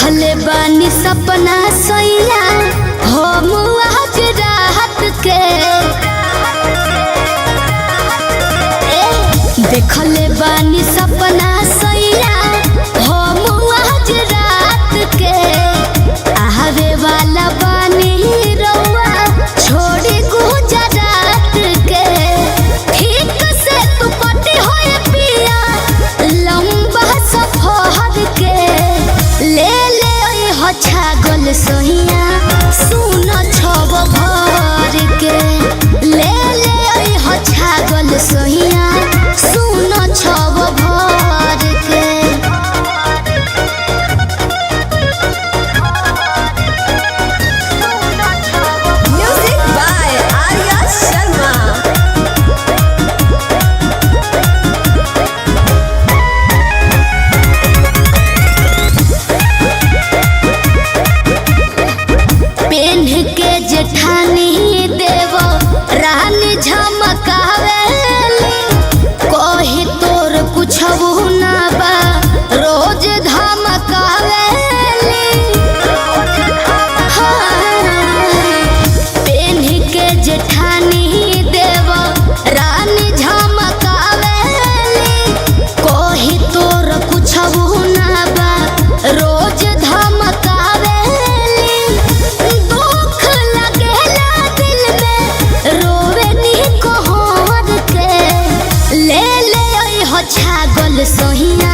देखले बानी सपना सैया हम आज रात के देखले बानी सपना सैया हम आज रात के आवे वाला बानी रउआ छोड़ी गुजरात के ठीक से तू पटी होए पिया लंबा सफर के ले हो छागल सोहिया सुन छब भर के ले हो छागल सोहिया सुन छब भर के Music by Arya Sharma. PAN के जेठानी देव रानी झमकावेली कही तोर कुछबू ना बा रोज धमकावेली पेन के जेठानी देव रानी झमकावेली कही तोर कुछबू ना बा रोज धमकावेली दुख लगेला दिल में रोवे नी कहर के ले हो छागल सोहिया